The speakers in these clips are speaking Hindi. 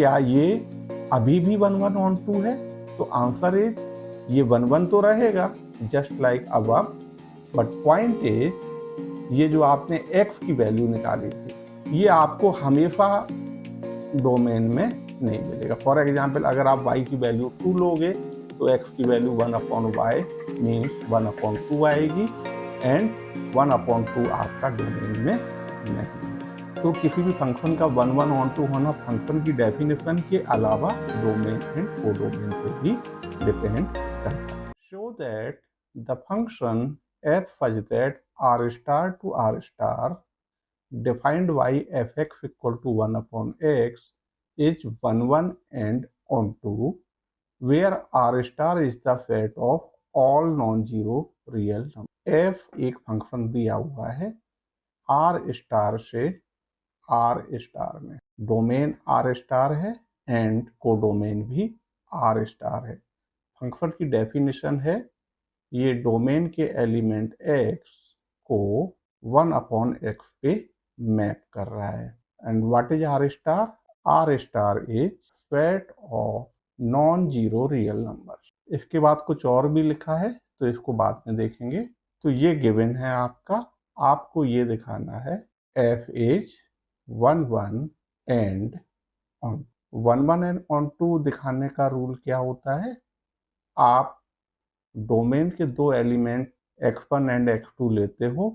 क्या ये अभी भी 1 1 ऑन 2 है? तो आंसर इज ये 1 1 तो रहेगा just like above, but point is ये जो आपने x की वैल्यू निकाली थी ये आपको हमेशा डोमेन में नहीं मिलेगा। फॉर एग्जाम्पल अगर आप y की वैल्यू 2 लोगे तो x की वैल्यू 1/y मीन्स 1/2 आएगी एंड 1/2 आपका डोमेन में नहीं। तो किसी भी फंक्शन का 1 1 ऑन 2 होना फंक्शन की डेफिनेशन के अलावा डोमेन एंड कोडोमेन पे भी डिपेंड करता है। Show that the function f such that r star to r star defined by fx equal to 1/x is 1 1 and onto where r star is the set of all non-zero real number। f एक फंक्शन दिया हुआ है r स्टार से r स्टार में, डोमेन r स्टार है एंड कोडोमेन भी r स्टार है। फंक्शन की डेफिनेशन है ये डोमेन के एलिमेंट x को 1/x पे मैप कर रहा है। And what is R star? R star is set of non zero real number. इसके बाद कुछ और भी लिखा है तो इसको बाद में देखेंगे। तो ये गिवन है आपका, आपको ये दिखाना है f is 1 1 and on 1 1 and on 2 दिखाने का रूल क्या होता है? आप डोमेन के दो एलिमेंट x1 एंड x2 लेते हो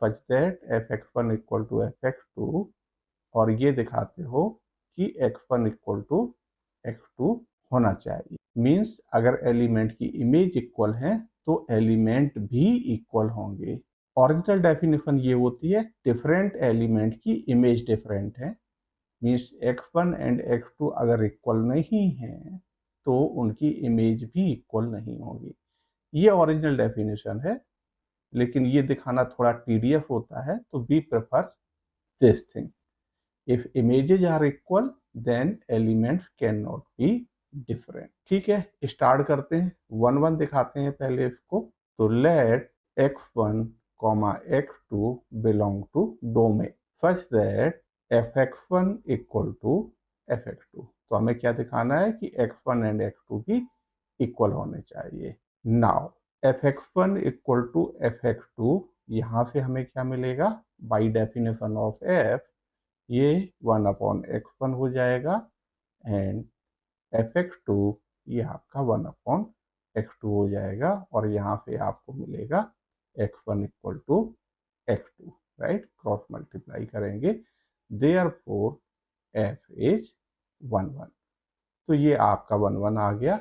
सच that fx1 equal to fx2 और ये दिखाते हो कि x1 इक्वल टू x2 होना चाहिए। मीन्स अगर एलिमेंट की इमेज इक्वल है तो एलिमेंट भी इक्वल होंगे। ओरिजिनल डेफिनेशन ये होती है डिफरेंट एलिमेंट की इमेज डिफरेंट है। मीन्स x1 एंड x2 अगर इक्वल नहीं है तो उनकी इमेज भी इक्वल नहीं होगी। ये ओरिजिनल डेफिनेशन है, लेकिन ये दिखाना थोड़ा टीडियस होता है तो we prefer this thing. If images are equal then elements can not be different. ठीक है, स्टार्ट करते हैं। 1 1 दिखाते हैं पहले इसको। तो let x1 x2 belong to domain such that fx1 equal to fx2। तो हमें क्या दिखाना है कि x1 एंड x2 भी इक्वल होने चाहिए। Now fx1 equal to fx2, यहाँ से हमें क्या मिलेगा? बाई डेफिनेशन ऑफ f ये 1/x1 हो जाएगा एंड fx2 ये आपका 1/x2 हो जाएगा और यहाँ पे आपको मिलेगा x1 equal to x2, right? Cross multiply करेंगे, देयरफॉर f इज 1 1। तो ये आपका 1 1 आ गया।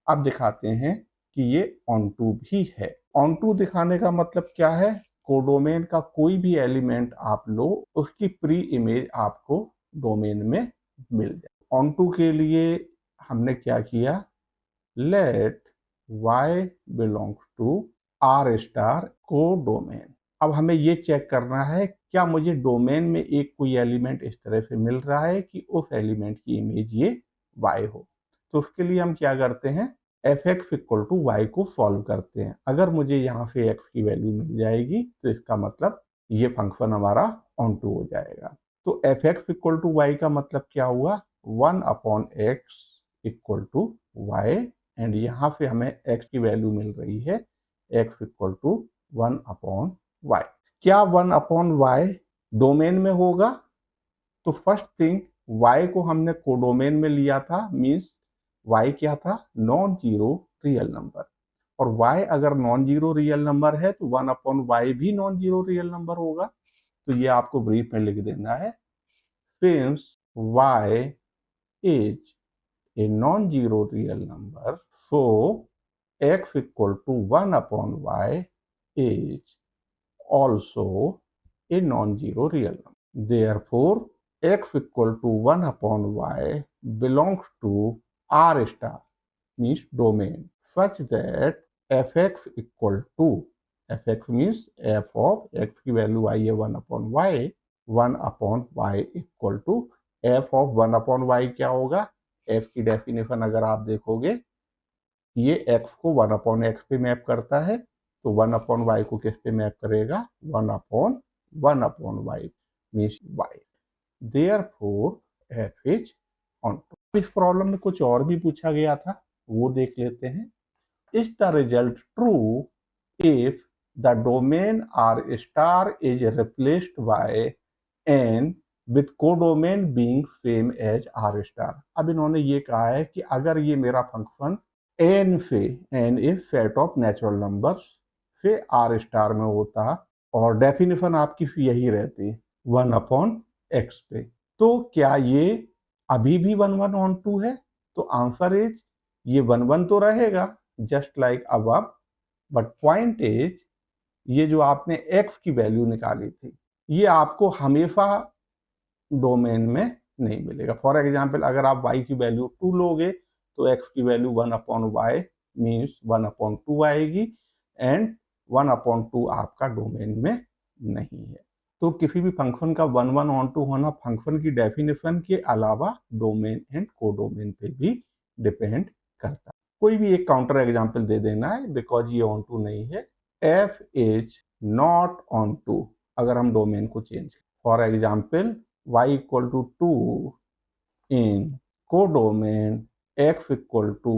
अब दिखाते हैं कि ये ऑन टू भी है। ऑन टू दिखाने का मतलब क्या है? कोडोमेन का कोई भी एलिमेंट आप लो उसकी प्री इमेज आपको डोमेन में मिल जाए। ऑन टू के लिए हमने क्या किया? Let y belongs to r star codomain. अब हमें ये चेक करना है क्या मुझे डोमेन में एक कोई एलिमेंट इस तरह से मिल रहा है कि उस एलिमेंट की इमेज ये y हो। तो उसके लिए हम क्या करते हैं? fx इक्वल टू वाई को सॉल्व करते हैं। अगर मुझे यहाँ से x की वैल्यू मिल जाएगी तो इसका मतलब ये फंक्शन हमारा ऑन टू हो जाएगा। तो fx इक्वल टू वाई का मतलब क्या हुआ? 1/x equal to Y and यहाँ से हमें x की वैल्यू मिल रही है x इक्वल टू 1/y। क्या 1/y डोमेन में होगा? तो फर्स्ट थिंग y को हमने कोडोमेन में लिया था, मीन्स y क्या था? Non zero real number. और y अगर नॉन जीरो रियल नंबर है तो 1/y भी नॉन जीरो रियल नंबर होगा। तो ये आपको ब्रीफ में लिख देना है। Since y is a non zero real number so x equal to 1/y is also a non-zero real number. Therefore, x equal to 1/y belongs to R star, means domain, such that fx equal to, fx means f of x की वैल्यू आई है 1/y, 1/y equal to f of 1/y क्या होगा? f की डेफिनेशन अगर आप देखोगे ये x को 1/x पे मैप करता है तो 1/y को किस पे मैप करेगा? 1/1/y means y। Therefore f is on इस प्रॉब्लम में कुछ और भी पूछा गया था, वो देख लेते हैं। Is the result true if the domain R star is replaced by N with codomain being same as R star. अब इन्होंने ये कहा है कि अगर ये मेरा फंक्शन एन से, N is set of natural numbers से आर स्टार में होता और डेफिनेशन आपकी यही रहती 1/x पे, तो क्या ये अभी भी 1/(1)(2) है? तो आंसर इज ये 1/(1) तो रहेगा just like above, but point is ये जो आपने x की वैल्यू निकाली थी ये आपको हमेशा डोमेन में नहीं मिलेगा। फॉर एग्जाम्पल अगर आप y की वैल्यू 2 लोगे तो x की वैल्यू 1/y मीन्स 1/2 आएगी एंड 1/2 आपका डोमेन में नहीं है। तो किसी भी फंक्शन का 1/(1)(2) होना फंक्शन की डेफिनेशन के अलावा डोमेन एंड कोडोमेन पे भी डिपेंड करता है। कोई भी एक काउंटर एग्जाम्पल दे देना है बिकॉज ये ऑन टू नहीं है। f is not onto अगर हम डोमेन को चेंज करें, for example y equal to 2 in codomain x equal to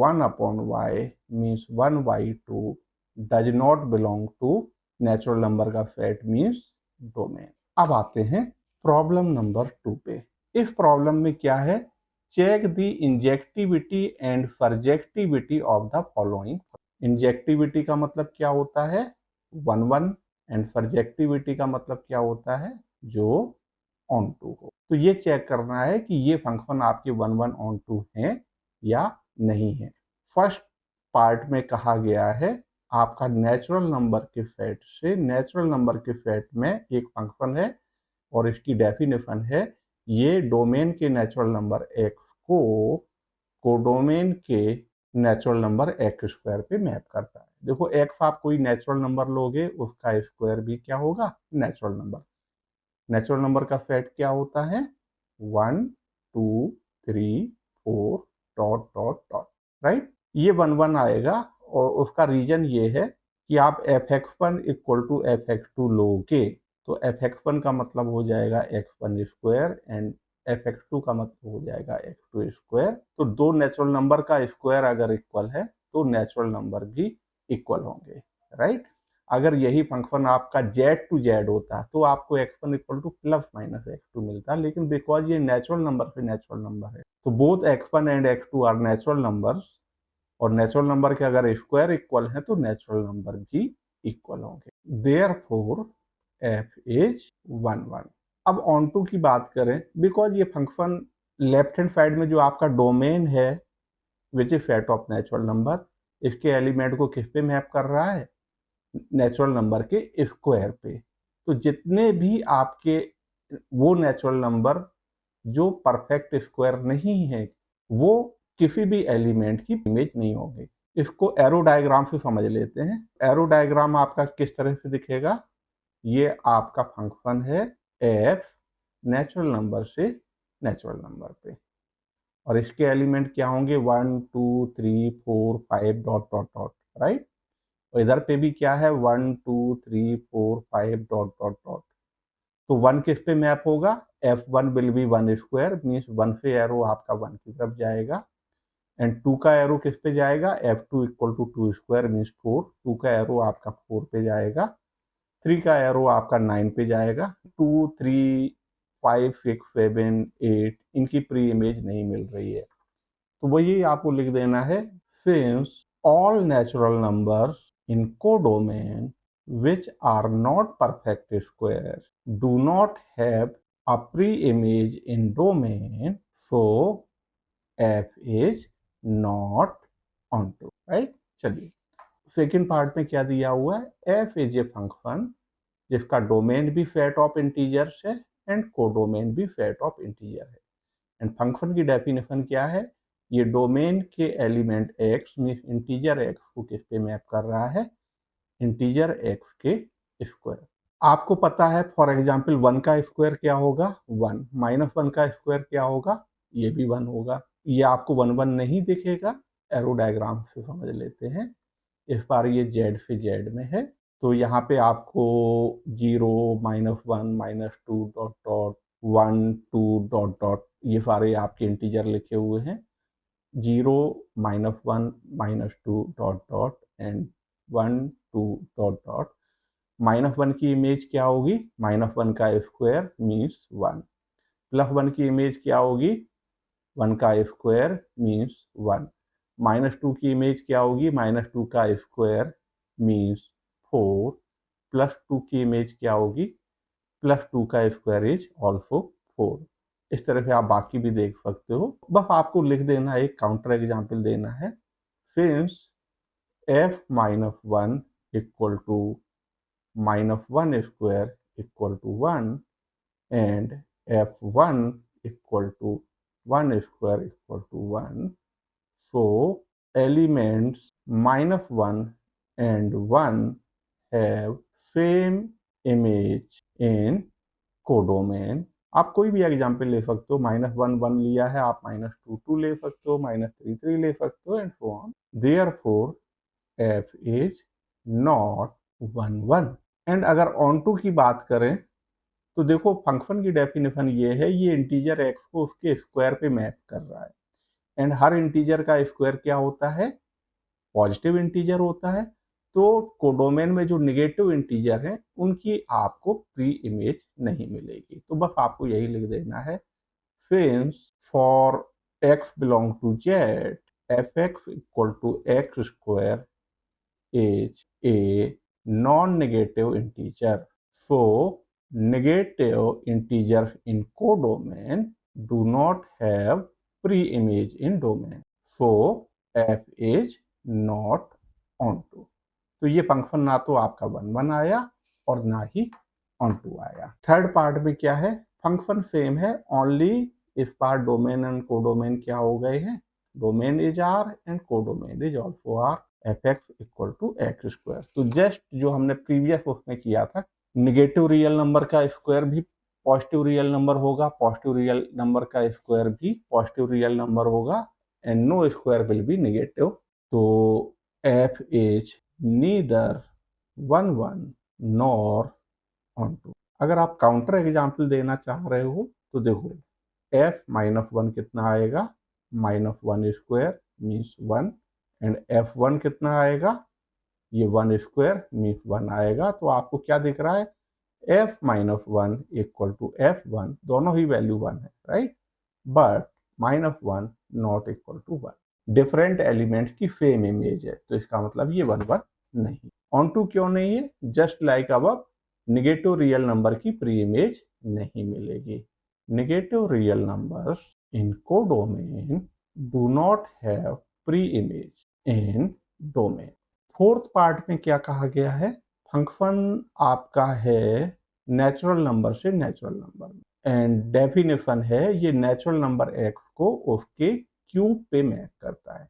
1/y means 1/2 does not belong to natural number का सेट मीन्स डोमेन। अब आते हैं प्रॉब्लम नंबर 2 पे। इस प्रॉब्लम में क्या है, check the injectivity and surjectivity of the following. Injectivity का मतलब क्या होता है 1/1 एंड सर्जेक्टिविटी का मतलब क्या होता है जो ऑन टू हो। तो ये चेक करना है कि ये फंक्शन आपके 1/(1)(2) हैं या नहीं है। फर्स्ट पार्ट में कहा गया है आपका नेचुरल नंबर के सेट से नेचुरल नंबर के सेट में एक फंक्शन है और इसकी डेफिनेशन है ये डोमेन के नेचुरल नंबर x को कोडोमेन के नेचुरल नंबर x² पे मैप करता है। देखो x आप कोई नेचुरल नंबर लोगे उसका स्क्वायर भी क्या होगा नेचुरल नंबर। नेचुरल नंबर का सेट क्या होता है 1 2 3 4 डॉट डॉट डॉट, राइट। ये 1/1 आएगा और उसका रीजन ये है कि आप fx1 इक्वल टू fx2 लोगे तो fx1 का मतलब हो जाएगा x1 स्क्वायर एंड fx2 का मतलब हो जाएगा x2 स्क्वायर। तो दो नेचुरल नंबर का स्क्वायर अगर इक्वल है तो नेचुरल नंबर भी इक्वल होंगे, राइट। अगर यही फंक्शन आपका z टू z होता तो आपको x1 equal two plus minus x2 मिलता, लेकिन बिकॉज ये नेचुरल नंबर से नेचुरल नंबर है तो both x1 and x2 are natural numbers और नेचुरल नंबर के अगर स्क्वायर इक्वल है तो नेचुरल नंबर भी इक्वल होंगे। Therefore f is 1/1। अब ऑन टू की बात करें बिकॉज ये फंक्शन लेफ्ट हैंड साइड में जो आपका डोमेन है which is set of natural number, इसके एलिमेंट को किस पे मैप कर रहा है नेचुरल नंबर के स्क्वायर पे। तो जितने भी आपके वो नेचुरल नंबर जो परफेक्ट स्क्वायर नहीं है वो किसी भी एलिमेंट की इमेज नहीं होगी। इसको एरो डायग्राम से समझ लेते हैं। एरो डायग्राम आपका किस तरह से दिखेगा, ये आपका फंक्शन है f नेचुरल नंबर से नेचुरल नंबर पे और इसके एलिमेंट क्या होंगे 1 2 3 4 5 डॉट डॉट डॉट, राइट। और इधर पे भी क्या है 1 2 3 4 5 डॉट डॉट डॉट। तो 1 किस पे मैप होगा f1 will be 1 square means 1 से एरो आपका 1 की तरफ जाएगा एंड 2 का एरो किस पे जाएगा f2 equal to 2 square means 4, 2 का एरो आपका 4 पे जाएगा, 3 का एरो आपका 9 पे जाएगा। 2 3 5 6 7 8 इनकी प्री इमेज नहीं मिल रही है तो वही आपको लिख देना है since all natural numbers in codomain which are not perfect squares do not have a pre-image in domain, so f is not onto, right। चलिए सेकेंड पार्ट में क्या दिया हुआ है f इज ए फंक्शन जिसका डोमेन भी सेट ऑफ इंटीजर्स है एंड कोडोमेन भी सेट ऑफ इंटीजर है एंड फंक्शन की डेफिनेशन क्या है ये डोमेन के एलिमेंट x में इंटीजर x को किस पे मैप कर रहा है इंटीजर x के स्क्वायर। आपको पता है फॉर एग्जांपल 1 का स्क्वायर क्या होगा 1, -1 का स्क्वायर क्या होगा ये भी 1 होगा। ये आपको 1/1 नहीं दिखेगा, एरो डायग्राम से समझ लेते हैं। इस बार ये z से z में है तो यहाँ पे आपको 0 -1 -2 डॉट डॉट 1 2 डॉट डॉट ये सारे आपके इंटीजर लिखे हुए हैं, 0, -1, -2 dot dot and 1 2 dot dot. -1 की इमेज क्या होगी, -1 का स्क्वायर मीन्स 1, +1 की इमेज क्या होगी, 1 का स्क्वायर मीन्स 1, -2 की इमेज क्या होगी, -2 का स्क्वायर मीन्स 4, +2 की इमेज क्या होगी, +2 का स्क्वायर इज ऑल्सो 4। इस तरह से आप बाकी भी देख सकते हो। बस आपको लिख देना, एक काउंटर एग्जाम्पल देना है, since f-1 equal to -1 square equal to 1 and f1 equal to 1 square equal to 1. So elements -1 and 1 have same image in codomain. आप कोई भी एग्जाम्पल ले सकते हो, -1 1 लिया है, आप -2 2 ले सकते हो, -3 3 ले सकते हो, and so on. Therefore f is not 1 1। And अगर ऑन टू की बात करें तो देखो फंक्शन की डेफिनेशन ये है, ये इंटीजर x को उसके स्क्वायर पे मैप कर रहा है, एंड हर इंटीजर का स्क्वायर क्या होता है, पॉजिटिव इंटीजर होता है। तो कोडोमेन में जो निगेटिव इंटीजर हैं उनकी आपको प्री इमेज नहीं मिलेगी। तो बस आपको यही लिख देना है, since for x belong to z f(x) equal to x square is a non-negative integer. So, negative integers in codomain do not have pre-image in domain. So, f is not onto. तो ये फंक्शन ना तो आपका 1 1 आया और ना ही onto आया। थर्ड पार्ट में क्या है, फंक्शन सेम है, ओनली इस बार डोमेन एंड कोडोमेन क्या हो गए हैं, domain is R and codomain is also R, f(x) equal to x square. तो जस्ट जो हमने प्रीवियस उसमें किया था, निगेटिव रियल नंबर का स्क्वायर भी पॉजिटिव रियल नंबर होगा, पॉजिटिव रियल नंबर का स्क्वायर भी पॉजिटिव रियल नंबर होगा, and no square will be negative. तो f is neither 1 1 nor onto। अगर आप काउंटर एग्जाम्पल देना चाह रहे हो तो देखो f-1 कितना आएगा, -1 स्क्वायर मीन्स 1, एंड f1 कितना आएगा, ये 1 स्क्वायर मीन्स 1 आएगा। तो आपको क्या दिख रहा है, f-1 इक्वल टू f1, दोनों ही वैल्यू 1 है, right, but -1 not equal to 1, different element की सेम इमेज है, तो इसका मतलब ये 1 1 नहीं। ऑन टू क्यों नहीं है, जस्ट लाइक अब निगेटिव रियल नंबर की प्री इमेज नहीं मिलेगी। Negative real numbers in codomain do not have pre image in domain. Fourth part में क्या कहा गया है, फंक्शन आपका है नेचुरल नंबर से नेचुरल नंबर में, एंड डेफिनेशन है ये नेचुरल नंबर x को उसके क्यूब पे मैप करता है।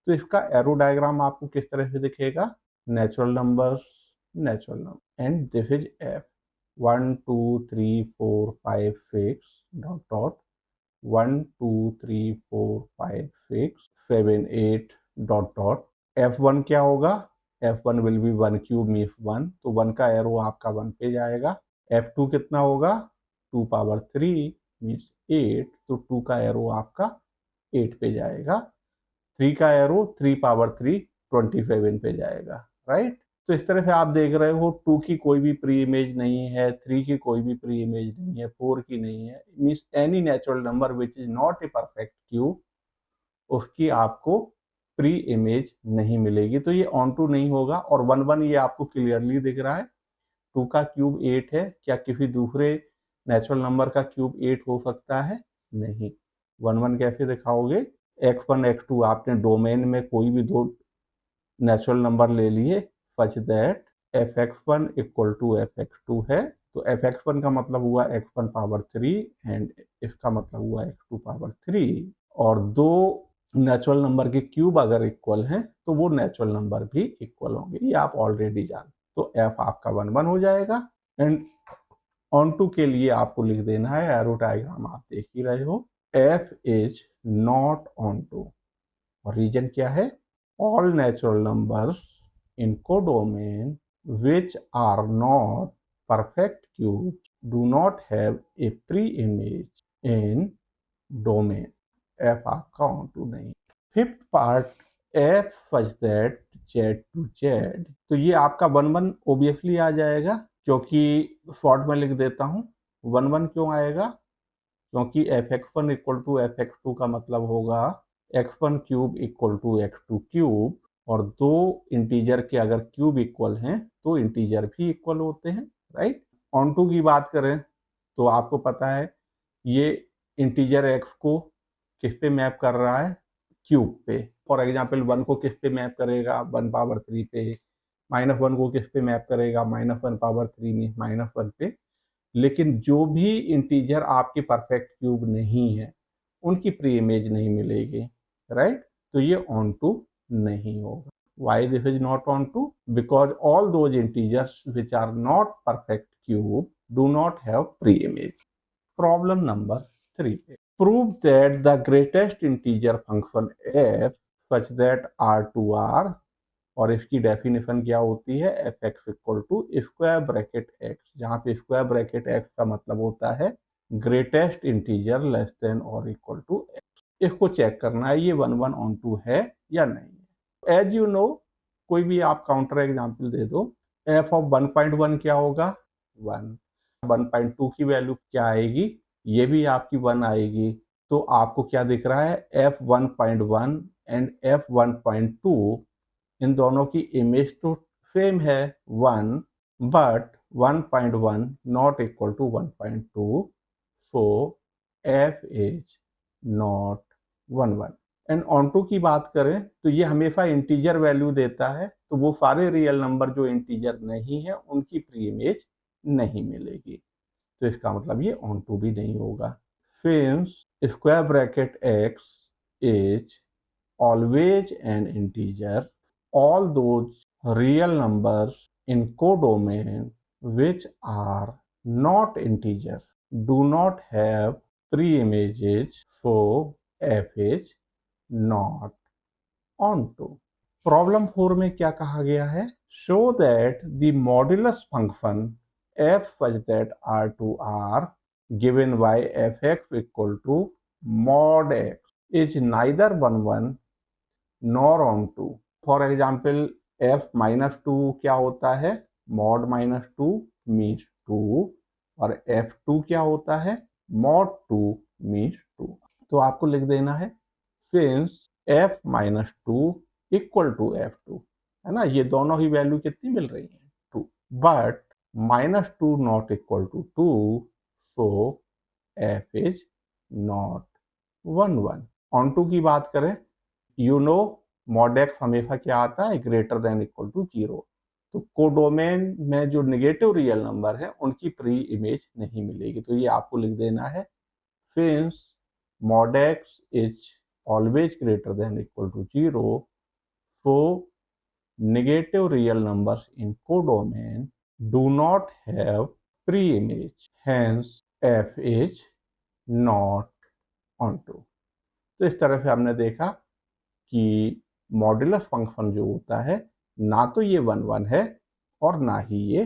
तो इसका एरो डायग्राम आपको किस तरह से दिखेगा, natural numbers and this is f, 1 2 3 4 5 6 dot dot 1 2 3 4 5 6 7 8 dot dot. f1 क्या होगा, f1 will be 1 cube means 1, तो 1 का एरो आपका 1 पे जाएगा। f2 कितना होगा, 2 पावर 3 मीन्स 8, तो 2 का एरो आपका 8 पे जाएगा। 3 का एरो 3 पावर 3 27 पे जाएगा, राइट। तो इस तरह से आप देख रहे हो 2 की कोई भी प्री इमेज नहीं है, 3 की कोई भी प्री इमेज नहीं है, 4 की नहीं है, means any natural number which is not a perfect cube, उसकी आपको प्री इमेज नहीं मिलेगी। तो ये ऑन टू नहीं होगा। और 1 1 ये आपको क्लियरली दिख रहा है, 2 का क्यूब 8 है, क्या किसी दूसरे नेचुरल नंबर का क्यूब 8 हो सकता है, नहीं। 1 1 कैसे दिखाओगे, x1 x2 आपने डोमेन में कोई भी दो नेचुरल नंबर ले लिए, such that f(x1) equal to f(x2) है, तो f(x1) का मतलब हुआ x1 पावर 3 एंड इसका मतलब हुआ x2 पावर 3, और दो नेचुरल नंबर के क्यूब अगर इक्वल हैं तो वो नेचुरल नंबर भी इक्वल होंगे, ये आप ऑलरेडी जान। तो f आपका 1 1 हो जाएगा, एंड ऑन टू के लिए आपको लिख देना है, एरो डायग्राम आप देख ही रहे हो, f is not onto, और रीजन क्या है, all natural numbers in codomain which are not perfect cubes do not have a pre-image in domain, f आपका ऑन टू नहीं। Fifth part, f such that Z to Z, तो ये आपका 1 1 ऑब्वियसली आ जाएगा, क्योंकि शॉर्ट में लिख देता हूँ 1 1 क्यों आएगा, क्योंकि f x one equal to f x two का मतलब होगा x one cube equal to x two cube, और दो इंटीजर के अगर क्यूब इक्वल हैं तो इंटीजर भी इक्वल होते हैं, राइट। ऑन टू की बात करें तो आपको पता है ये इंटीजर एक्स को किस पे मैप कर रहा है, क्यूब पे। फॉर एग्जाम्पल 1 को किस पे मैप करेगा, 1 पावर 3 पे। -1 को किस पे मैप करेगा, -1 पावर 3 में -1 पे। लेकिन जो भी इंटीजर आपके परफेक्ट क्यूब नहीं है उनकी प्री इमेज नहीं मिलेगी, राइट। तो ये ऑन टू नहीं होगा। Why this is not onto, because all those integers which are not perfect cube do not have pre image. Problem number 3 पे, prove that the greatest integer function f such that R2R, और इसकी डेफिनेशन क्या होती है, f x equal to square bracket x, जहाँ पे स्क्वायर ब्रैकेट एक्स का मतलब होता है ग्रेटेस्ट इंटीजर लेस देन और इक्वल टू एक्स। इसको चेक करना है ये 1 1 ऑन टू है या नहीं। एज यू नो, कोई भी आप काउंटर एग्जाम्पल दे दो, एफ ऑफ 1.1 क्या होगा, 1। 1.2 की वैल्यू क्या आएगी, ये भी आपकी 1 आएगी। तो आपको क्या दिख रहा है, एफ 1.1 एंड एफ 1.2, इन दोनों की इमेज तो सेम है 1, but 1.1 not equal to 1.2, so f is not 1 1। And on to की बात करें तो ये हमेशा इंटीजर वैल्यू देता है, तो वो सारे रियल नंबर जो इंटीजर नहीं है उनकी प्री इमेज नहीं मिलेगी, तो इसका मतलब ये ऑन टू भी नहीं होगा। Since square bracket x is always an integer, all those real numbers in codomain which are not integer do not have pre-images, so f is not onto। Problem 4 में क्या कहा गया है, show that the modulus function f such that R2R given by fx equal to mod x is neither 1 1 nor onto. For example f -2 क्या होता है, मॉड -2 मीन्स 2, और f2 क्या होता है, मॉड 2 मीन्स 2। तो आपको लिख देना है since f -2 equal to f2, है ना, ये दोनों ही वैल्यू कितनी मिल रही है, 2, but -2 not equal to 2, so f is not 1 1। Onto की बात करें, यू नो मॉड एक्स हमेशा क्या आता है, ग्रेटर देन इक्वल टू 0। तो कोडोमेन में जो नेगेटिव रियल नंबर है उनकी प्री इमेज नहीं मिलेगी, तो ये आपको लिख देना है since mod x is always greater than equal to 0, so negative real numbers in codomain do not have pre image, hence f is not onto. तो इस तरह से हमने देखा कि मॉड्यूलस फंक्शन जो होता है ना तो ये 1 1 है और ना ही ये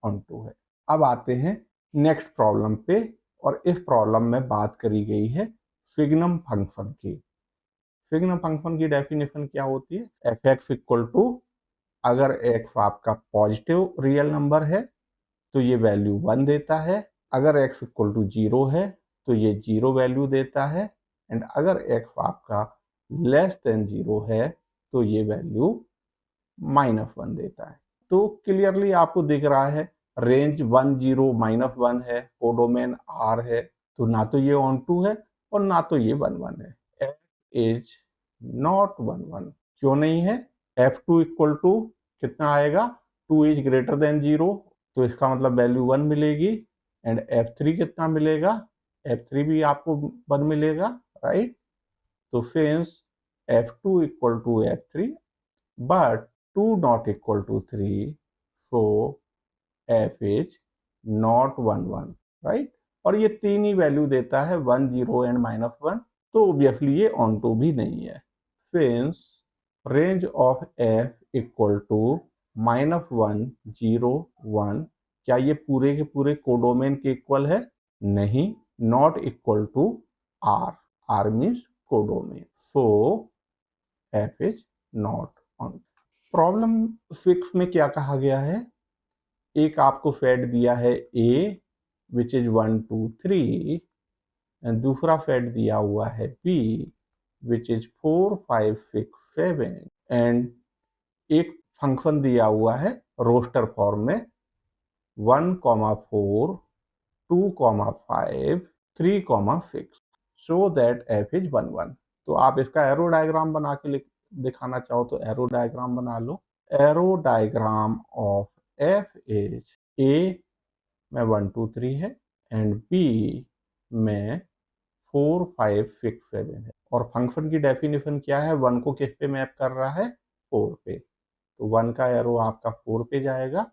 ऑन टू है। अब आते हैं नेक्स्ट प्रॉब्लम पे, और इस प्रॉब्लम में बात करी गई है सिग्नम फंक्शन की। सिग्नम फंक्शन की डेफिनेशन क्या होती है, एफ एक्स इक्वल टू, अगर एक्स आपका पॉजिटिव रियल नंबर है तो ये वैल्यू 1 देता है, अगर एक्स इक्वल टू 0 है तो ये 0 वैल्यू देता है, एंड अगर एक्स आपका लेस देन 0 है तो ये वैल्यू -1 देता है। तो क्लियरली आपको दिख रहा है रेंज 1 0 -1 है, कोडोमेन आर है, तो ना तो ये ऑन टू है और ना तो ये 1 1 है। एफ इज नॉट 1 1, क्यों नहीं है, f2 इक्वल टू कितना आएगा, 2 इज ग्रेटर देन 0, तो इसका मतलब वैल्यू 1 मिलेगी, एंड f3 कितना मिलेगा, f3 भी आपको 1 मिलेगा, राइट। तो since f2 equal to f3 but 2 not equal to 3, so f is not 1 1, right। और ये तीन ही वैल्यू देता है 1 0 एंड -1, तो ऑब्वियसली ये ऑन टू भी नहीं है। Since range of f equal to -1 0 1, क्या ये पूरे के पूरे कोडोमेन के इक्वल है, नहीं, not equal to R. R means codomain. So F is not on. प्रॉब्लम 6 में क्या कहा गया है, एक आपको सेट दिया है A विच इज 1 2 3 एंड दूसरा सेट दिया हुआ है B विच इज 4 5 6 7 एंड एक फंक्शन दिया हुआ है रोस्टर फॉर्म में 1 4 2 5 3 6 सो दैट F इज 1 1। तो आप इसका एरो डायग्राम बना के दिखाना चाहो तो एरो डायग्राम बना लो। Arrow diagram of F is A में 1 2 3 है एंड B में 4 5 6 7 है और फंक्शन की डेफिनेशन क्या है, 1 को किस पे मैप कर रहा है, 4 पे। तो 1 का एरो आपका 4 पे जाएगा,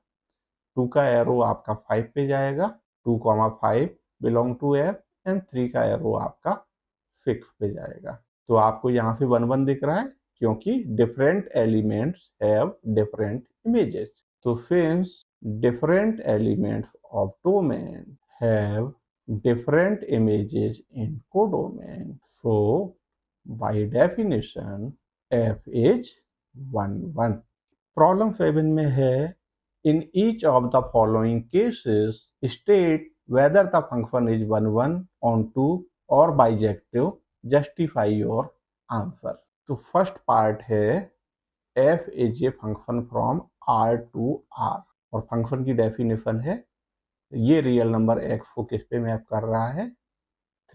2 का एरो आपका 5 पे जाएगा, 2 5 बिलोंग टू F एंड 3 का एरो आपका 6 पे जाएगा। तो आपको यहाँ पे 1 1 दिख रहा है क्योंकि different elements have different images. तो since different elements of domain have different images in codomain, so by definition F is 1 1। Problem 7 में है in each of the following cases state whether the function is 1 1 onto or bijective, justify your answer। तो फर्स्ट पार्ट है f is a function from R to R और फंक्शन की डेफिनेशन है ये रियल नंबर x को किस पे मैप कर रहा है,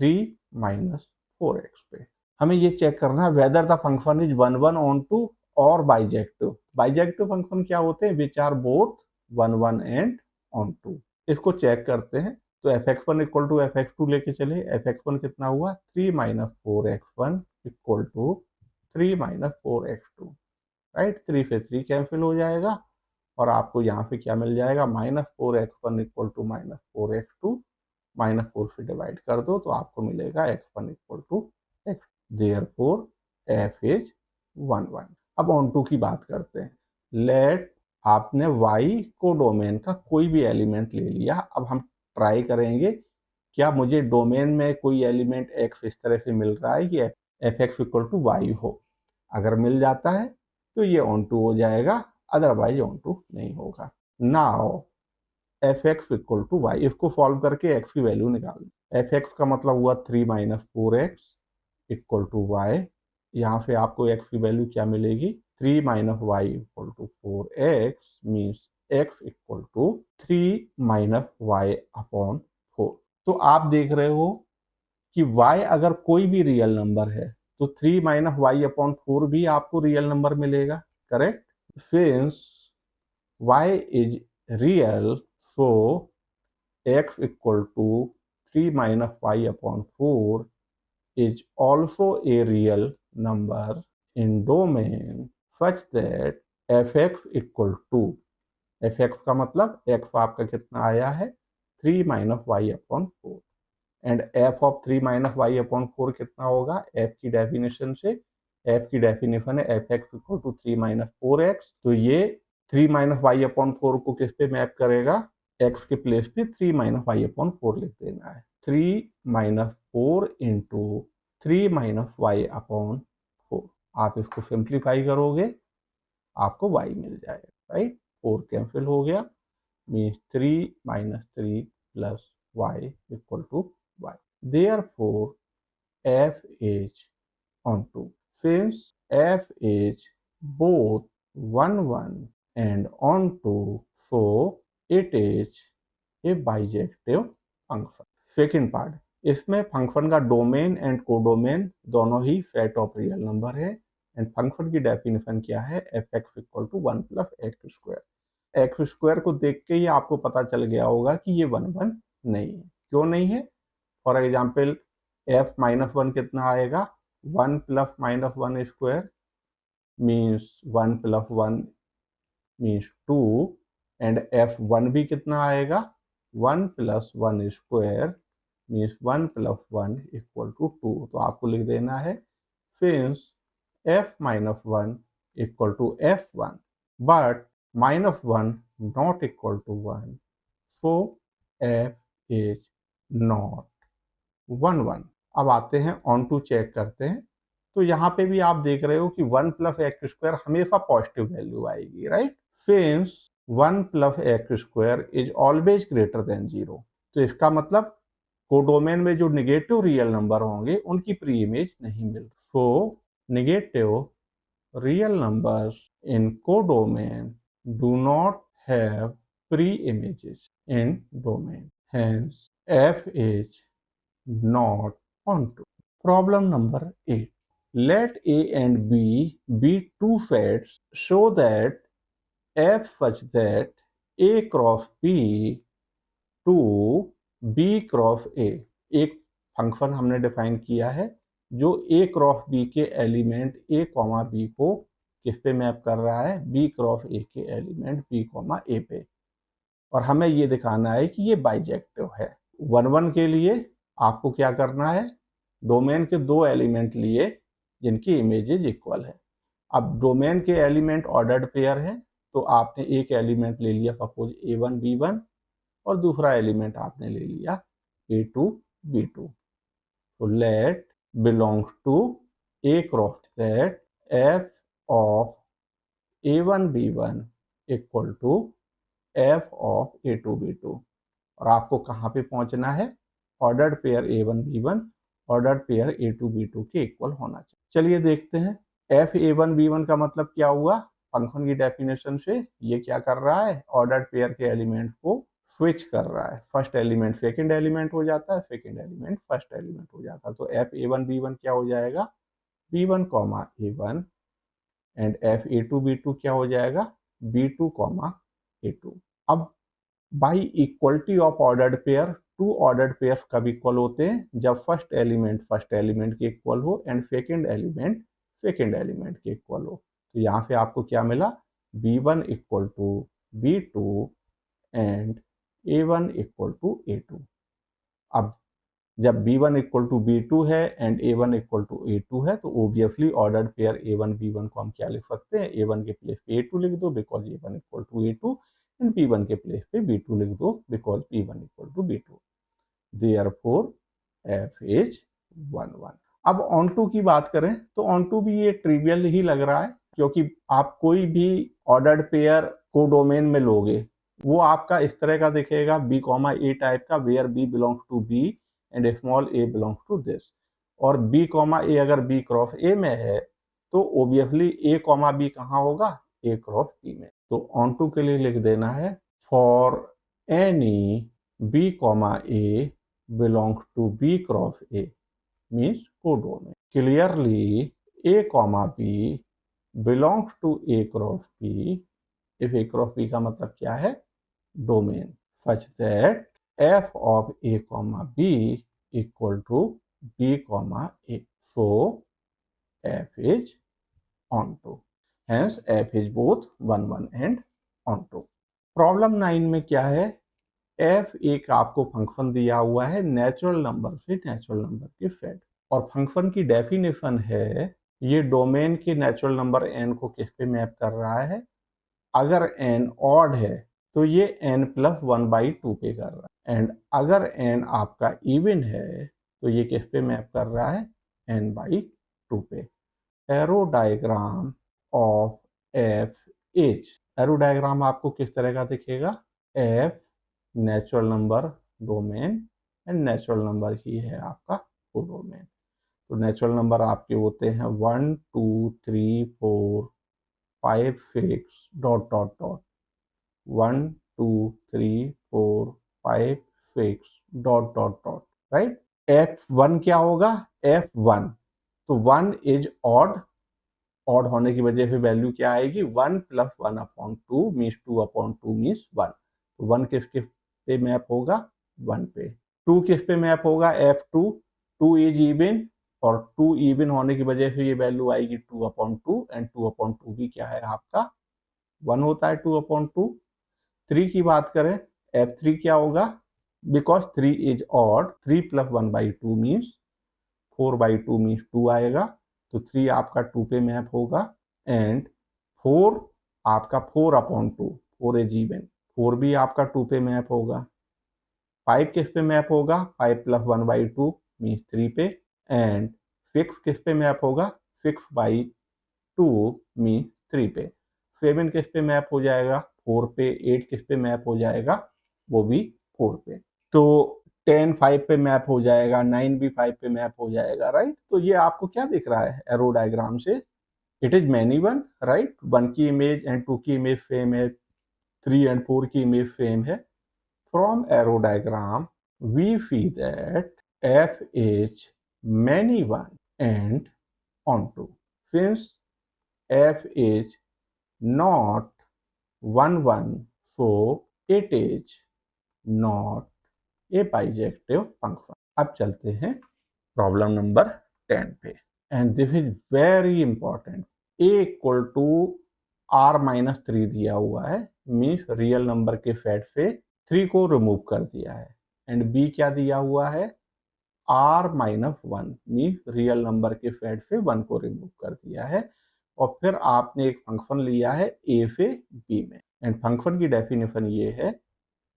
3 4x पे। हमें ये चेक करना है whether the function is 1 1 onto और बाइजेक्टिव। बाइजेक्टिव फंक्शन क्या होते हैं, which are both 1 1 and on to. इसको चेक करते हैं तो fx1 इक्वल टू fx2 लेके चले, fx1 कितना हुआ 3 4x1 equal to 3 4x2, right. 3 से 3 कैंसिल हो जाएगा और आपको यहाँ पे क्या मिल जाएगा, -4x1 इक्वल टू -4x2, -4 से डिवाइड कर दो तो आपको मिलेगा x1 equal to x। Therefore f is 1 1। अब ऑन टू की बात करते हैं। लेट आपने y को डोमेन का कोई भी एलिमेंट ले लिया। अब हम ट्राई करेंगे क्या मुझे डोमेन में कोई एलिमेंट x इस तरह से मिल रहा है कि fx इक्वल टू y हो। अगर मिल जाता है तो ये ऑन टू हो जाएगा, अदरवाइज ऑन टू नहीं होगा। Now fx equal to y, इसको सॉल्व करके x की वैल्यू निकाल। fx का मतलब हुआ 3 4x इक्वल टू y। यहाँ से आपको x की वैल्यू क्या मिलेगी, 3 y equal to 4x means x equal to 3 y upon 4। तो आप देख रहे हो कि y अगर कोई भी रियल नंबर है तो 3 y अपॉन 4 भी आपको रियल नंबर मिलेगा, correct. Since y is real, so x equal to 3 y upon 4 is also a real number in domain such that fx equal to, fx का मतलब x आपका कितना आया है 3 y upon 4 and f of 3 y upon 4 कितना होगा, f की डेफिनेशन से, f की डेफिनेशन है fx इक्वल टू 3 4x। तो ये 3 y अपॉन 4 को किस पे मैप करेगा, x के प्लेस पे 3 y अपॉन 4 लिख देना है। 3 4 इंटू 3 y अपॉन 4। आप इसको सिंप्लीफाई करोगे आपको y मिल जाएगा, राइट। 4 कैंसिल हो गया, means 3 3 plus y equal to y। Therefore, f is onto. Since f is both 1 1 and onto, so it is a bijective function. Second part, इसमें फंक्शन का डोमेन एंड कोडोमेन दोनों ही सेट ऑफ रियल नंबर है एंड फंक्शन की डेफिनेशन क्या है, f x equal to 1 plus x square. X square को देख के ही आपको पता चल गया होगा कि ये 1 1 नहीं है। क्यों नहीं है, फॉर एग्जाम्पल f -1 कितना आएगा, 1 plus -1 square means 1 plus 1 means 2 and f1 भी कितना आएगा, 1 plus 1 square means 1 plus 1 equal to 2। तो आपको लिख देना है since f -1 equal to f1 but -1 not equal to 1, so f is not 1 1। अब आते हैं ऑन टू चेक करते हैं। तो यहाँ पे भी आप देख रहे हो कि 1 प्लस एक्स स्क्वायर हमेशा पॉजिटिव वैल्यू आएगी, right. Since 1 plus x square is always greater then 0, तो इसका मतलब कोडोमेन में जो निगेटिव रियल नंबर होंगे उनकी प्री इमेज नहीं मिल। So negative real numbers in codomain do not have pre-images in domain. Hence, F is not onto. Problem number 8. Let A and B be two sets so that F such that A cross B to B cross A. एक फंक्शन हमने डिफाइन किया है जो A क्रॉस B के एलिमेंट A कॉमा B को किस पे मैप कर रहा है, B क्रॉस A के एलिमेंट B कॉमा A पे, और हमें ये दिखाना है कि ये बाइजेक्टिव है। 1 के लिए आपको क्या करना है, डोमेन के दो एलिमेंट लिए जिनकी इमेजेज इक्वल है। अब डोमेन के एलिमेंट ऑर्डर्ड पेयर है, तो आपने एक एलिमेंट ले लिया सपोज A1 B1 और दूसरा एलिमेंट आपने ले लिया A2 B2। तो let belongs to A cross set F of A1 B1 equal to F of A2 B2। और आपको कहाँ पे पहुंचना है, ordered pair A1 B1 ordered pair A2 B2 के इक्वल होना चाहिए। चलिए देखते हैं F A1 B1 का मतलब क्या हुआ। फंक्शन की डेफिनेशन से ये क्या कर रहा है, ऑर्डर्ड पेयर के एलिमेंट को स्विच कर रहा है। फर्स्ट एलिमेंट सेकंड एलिमेंट हो जाता है, सेकंड एलिमेंट फर्स्ट एलिमेंट हो जाता है। तो F A1 B1 क्या हो जाएगा, B1 comma A1, and F A2 B2 क्या हो जाएगा, B2 कॉमा A2। अब by equality of ordered pair, two ordered pair कब इक्वल होते हैं, जब फर्स्ट एलिमेंट के इक्वल हो एंड सेकंड एलिमेंट के इक्वल हो। तो यहाँ पे आपको क्या मिला, B1 equal to B2 and A1 equal to A2। अब जब B1 इक्वल टू B2 है and A1 equal to A2 है, तो obviously ordered pair A1 B1 को हम क्या लिख सकते हैं, A1 के प्लेस पे A2 लिख दो because A1 equal to A2, and B1 के प्लेस पे B2 लिख दो because B1 equal to B2। Therefore F is 1 1। अब ऑन टू की बात करें तो ऑन टू भी ये ट्रिवियल ही लग रहा है, क्योंकि आप कोई भी ऑर्डर्ड पेयर को डोमेन में लोगे वो आपका इस तरह का दिखेगा, B कॉमा A टाइप का, where B belongs to B and small a belongs to this. और B कॉमा A अगर B क्रॉस A में है तो ओबियसली A कॉमा B कहाँ होगा, A क्रॉस B में। तो ऑन टू के लिए लिख देना है, for any B comma A belongs to B cross A means codomain. Clearly A comma B belongs to A cross B, if A cross B का मतलब क्या है, domain, such that F of A comma B equal to B comma A. So F is onto. Hence F is both 1 1 and onto. Problem 9 में क्या है, F एक आपको फंक्शन दिया हुआ है नेचुरल नंबर से नेचुरल नंबर के सेट, और फंक्शन की डेफिनेशन है ये डोमेन के नेचुरल नंबर n को किस पे मैप कर रहा है, अगर n ऑड है तो ये n प्लस 1/2 पे कर रहा है, एंड अगर n आपका इवन है तो ये किस पे मैप कर रहा है, n/2 पे। Arrow diagram of F H, arrow diagram आपको किस तरह का दिखेगा, F natural number domain and natural number ही है आपका कोडोमेन। तो नेचुरल नंबर आपके होते हैं 1 2 3 4 5 6 dot dot dot 1 2 3 4 5 6 dot dot dot, right. F1 क्या होगा, F1, तो 1 इज ऑड, ऑड होने की वजह से वैल्यू क्या आएगी, 1 प्लस 1/2 मीन्स 2/2 मीन्स 1। तो 1 किस किस पे मैप होगा, 1 पे। 2 किस पे मैप होगा, F2, 2 इज इवन, और 2 इवन होने की वजह से ये वैल्यू आएगी 2/2, एंड 2/2 भी क्या है आपका 1 होता है 2/2। 3 की बात करें, F3 क्या होगा, because 3 is odd, 3 plus 1/2 means 4/2 means 2 आएगा, तो 3 आपका 2 पे मैप होगा, एंड 4 आपका 4/2, 4 इज इवन, 4 भी आपका 2 पे मैप होगा। 5 किस पे मैप होगा, 5 प्लस 1/2 मीन्स 3 पे, एंड फिक्स किस पे मैप होगा, फिक्स बाई 2 मीन 3 पे, 7 किस पे मैप हो जाएगा, 4 पे, 8 किस पे मैप हो जाएगा, वो भी 4 पे, तो 10 5 पे मैप हो जाएगा, 9 भी 5 पे मैप हो जाएगा, राइट। तो ये आपको क्या दिख रहा है एरो डायग्राम से, it is many one, right. 1 की इमेज एंड 2 की इमेज सेम है, 3 एंड 4 की इमेज सेम है। From arrow diagram we see that f is many one and onto, since f is not 1 1, so it is not a bijective function। अब चलते हैं प्रॉब्लम नंबर 10 पे, and this is very important. a equal to r-3 दिया हुआ है, मीन्स रियल नंबर के सेट से 3 को रिमूव कर दिया है, एंड b क्या दिया हुआ है, r-1 मीन्स रियल नंबर के सेट से 1 को रिमूव कर दिया है, और फिर आपने एक फंक्शन लिया है a से b में, एंड फंक्शन की डेफिनेशन ये है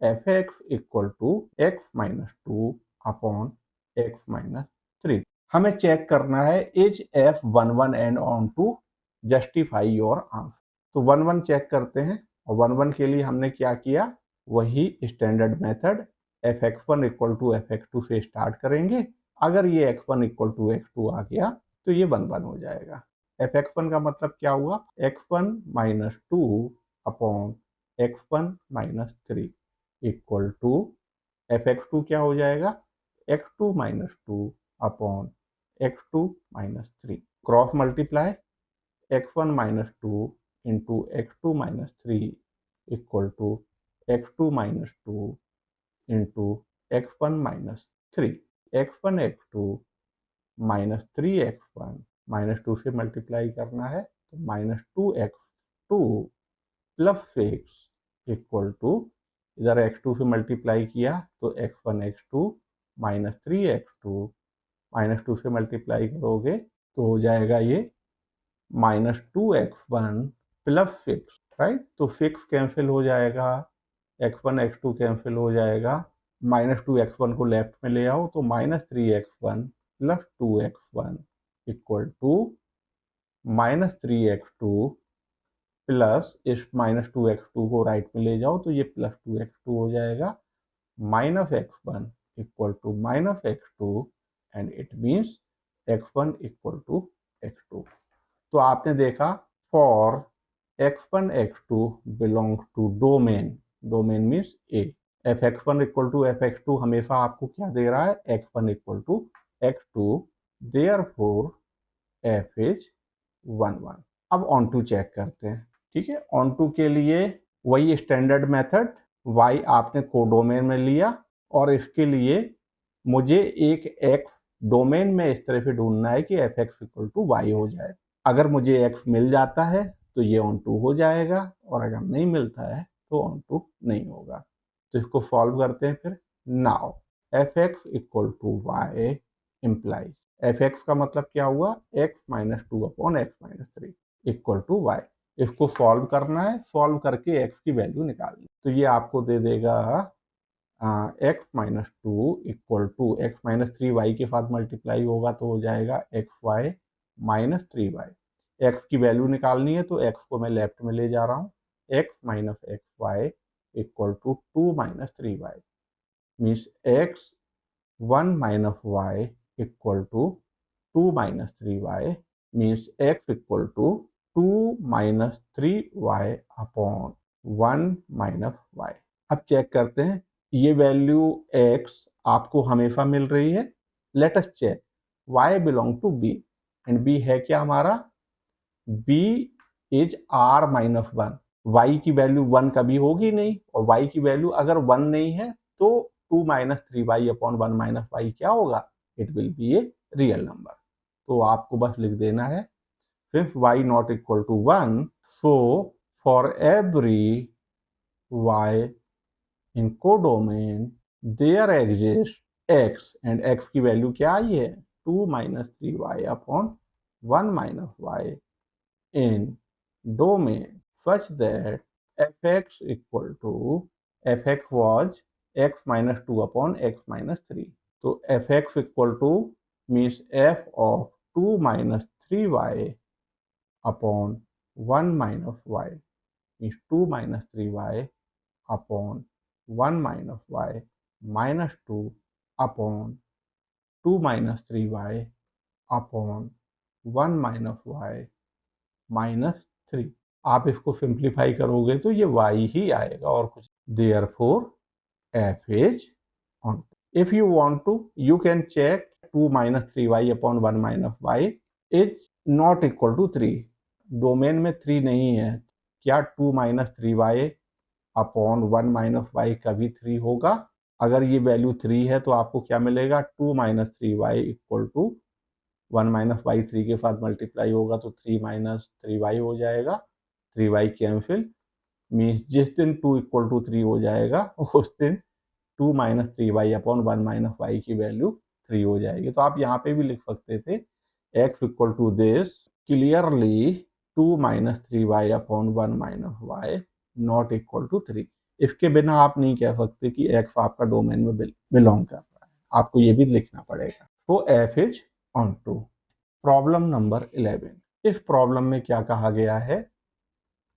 f(x) equal to x-2 upon x-3। हमें चेक करना है is f11 and on to justify your answer. तो 11 चेक करते हैं, और 11 के लिए हमने क्या किया, वही standard method fx1 equal to fx2 से स्टार्ट करेंगे। अगर ये x1 इक्वल टू x2 आ गया तो ये 11 हो जाएगा। fx1 का मतलब क्या हुआ, x1 minus 2 upon x1 minus 3 equal to fx2 क्या हो जाएगा, x2 minus 2 upon x2 minus 3, cross multiply x1 minus 2 into x2 minus 3 equal to x2 minus 2 into x1 minus 3, x1 x2 minus 3x1 minus 2 से मल्टीप्लाई करना है तो minus 2x2 plus 6 equal to, इधर x2 से मल्टीप्लाई किया तो x1 x2 minus 3x2 minus 2 से मल्टीप्लाई करोगे तो हो जाएगा ये माइनस 2x1 प्लस 6, राइट। तो 6 कैंसिल हो जाएगा, x1 x2 कैंसिल हो जाएगा, माइनस 2x1 को लेफ्ट में ले आओ तो minus 3x1 plus 2x1 equal to minus 3x2 plus इस माइनस 2x2 को राइट में ले जाओ तो ये प्लस 2x2 हो जाएगा, minus x1 equal to minus x2 and it means x1 equal to x2। तो आपने देखा for x1 x2 belongs to domain, domain means A, fx1 equal to fx2 हमेशा आपको क्या दे रहा है, x1 equal to x2, therefore f is 1 1। अब ऑन टू चेक करते हैं, ठीक है। ऑन टू के लिए वही स्टैंडर्ड मेथड, y आपने कोडोमेन में लिया, और इसके लिए मुझे एक x डोमेन में इस तरह से ढूंढना है कि f(x) इक्वल टू y हो जाए। अगर मुझे x मिल जाता है तो ये ऑन टू हो जाएगा, और अगर नहीं मिलता है तो ऑन टू नहीं होगा। तो इसको सॉल्व करते हैं फिर। Now f(x) equal to y implies, f(x) का मतलब क्या हुआ, x minus 2 upon x minus 3 equal to y। इसको सॉल्व करना है, सॉल्व करके x की वैल्यू निकालनी, तो ये आपको दे देगा x minus 2 equal to x minus 3y के साथ मल्टीप्लाई होगा तो हो जाएगा xy माइनस 3y। x की वैल्यू निकालनी है तो x को मैं लेफ्ट में ले जा रहा हूँ, x minus x y equal to 2 minus 3y, means x 1 minus y equal to 2 minus 3y, means x equal to 2 minus 3y upon 1 minus y। अब चेक करते हैं, ये वैल्यू x आपको हमेशा मिल रही है। Let us check y belong to b, and b है क्या हमारा, b is r minus 1। y की वैल्यू 1 कभी होगी नहीं, और y की वैल्यू अगर 1 नहीं है तो 2 minus 3y upon 1 minus y क्या होगा, it will be a real number. तो आपको बस लिख देना है, since y not equal to 1, so for every y in codomain there exist x, and x की वैल्यू क्या आई है, 2 minus 3y upon 1 minus y in domain such that fx equal to, fx was x minus 2 upon x minus 3। तो fx equal to means f of 2 minus 3y upon 1 minus y means 2 minus 3y upon 1 minus y minus 2 upon 2 minus 3y upon 1 minus y minus 3। आप इसको सिंप्लीफाई करोगे तो ये y ही आएगा और कुछ। Therefore f is on. If you want to you can check 2 minus 3y upon 1 minus y is not equal to 3। Domain में 3 नहीं है, क्या 2 minus 3y upon 1 minus y कभी 3 होगा? अगर ये वैल्यू 3 है तो आपको क्या मिलेगा? 2 minus 3y equal to 1 minus y 3 के साथ मल्टीप्लाई होगा तो 3 माइनस 3y हो जाएगा, 3y कैंसिल। मीन्स जिस दिन 2 इक्वल टू 3 हो जाएगा उस दिन 2 minus 3y upon 1 minus y की वैल्यू 3 हो जाएगी। तो आप यहाँ पे भी लिख सकते थे x equal to this clearly 2 minus 3y upon 1 minus y not equal to 3। इसके बिना आप नहीं कह सकते कि x आपका डोमेन में बिलोंग कर रहा है, आपको ये भी लिखना पड़ेगा। तो f is onto. Problem number 11। इस प्रॉब्लम में क्या कहा गया है?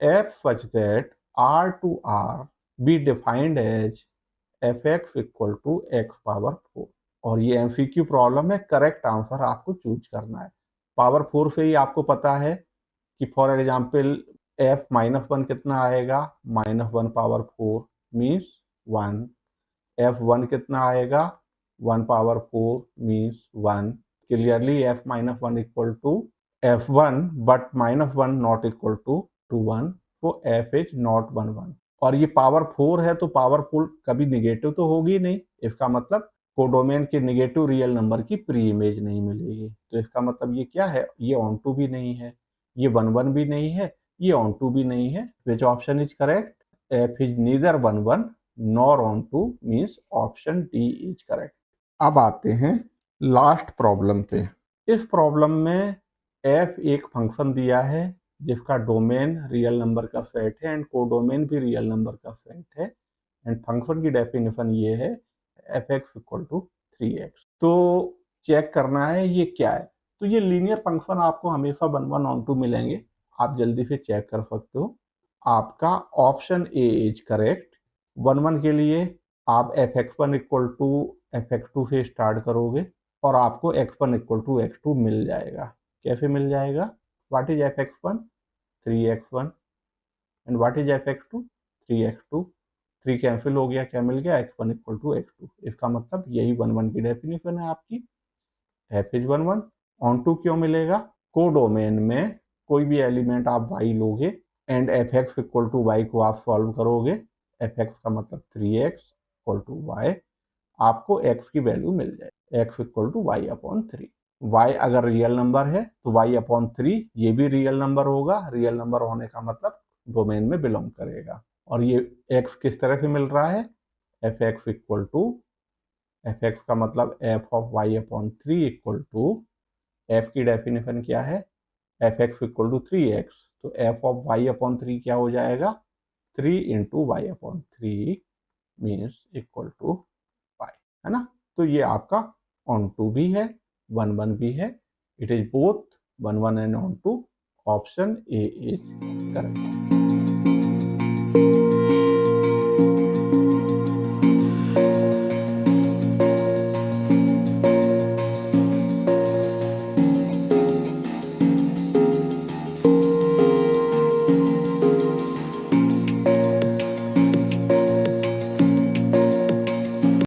f such that r to r be defined as fx equal to x power 4। और ये एमसीक्यू प्रॉब्लम है, करेक्ट आंसर आपको चूज करना है। पावर 4 से ही आपको पता है कि फॉर एग्जाम्पल f माइनस 1 कितना आएगा? Minus 1 power 4 means 1। f1 कितना आएगा? 1 power 4 means 1। Clearly f minus 1 equal to f1 but minus 1 not equal to 1। तो f इज नॉट 1 1। और ये पावर 4 है तो पावर 4 कभी निगेटिव तो होगी नहीं, इसका मतलब कोडोमेन के निगेटिव रियल नंबर की प्री इमेज नहीं मिलेगी। तो इसका मतलब ये क्या है? ये ऑन टू भी नहीं है, ये 1 1 भी नहीं है, ये ऑन टू भी नहीं है। Which option is correct? f is neither 1 1 nor on two means option D is correct. अब आते हैं लास्ट प्रॉब्लम पे। इस प्रॉब्लम में f एक फंक्शन दिया है जिसका डोमेन रियल नंबर का सेट है एंड कोडोमेन भी रियल नंबर का सेट है एंड फंक्शन की डेफिनेशन ये है f(x) इक्वल टू 3x। तो चेक करना है ये क्या है। तो ये लीनियर फंक्शन आपको हमेशा 1 1 ऑन टू मिलेंगे, आप जल्दी से चेक कर सकते हो। आपका ऑप्शन ए इज करेक्ट। 1 1 के लिए आप fx1 इक्वल टू fx2 से स्टार्ट करोगे और आपको x1 इक्वल टू x2 मिल जाएगा। कैसे मिल जाएगा? What is fx1? 3x1 and what is fx2? 3x2। 3 cancel हो गया, क्या मिल गया? x1 equal to x2। इसका मतलब यही 1 1 की डेफिनेशन है आपकी। f is 1 1। ऑन टू क्यों मिलेगा? कोडोमेन में कोई भी एलिमेंट आप y लोगे and fx equal to y को आप सॉल्व करोगे, fx का मतलब 3x इक्वल टू y, आपको x की वैल्यू मिल जाए x equal to y upon 3। y अगर रियल नंबर है तो y अपॉन 3 ये भी रियल नंबर होगा। रियल नंबर होने का मतलब डोमेन में बिलोंग करेगा। और ये x किस तरह से मिल रहा है? fx इक्वल टू fx का मतलब f of y upon 3 equal to f की डेफिनेशन क्या है? fx equal to 3x। तो f ऑफ y अपॉन 3 क्या हो जाएगा? 3 into y upon 3 means equal to 5, है ना? तो ये आपका ऑन टू भी है, 1 1 भी है। It is both 1 1 and on two. Option A is correct.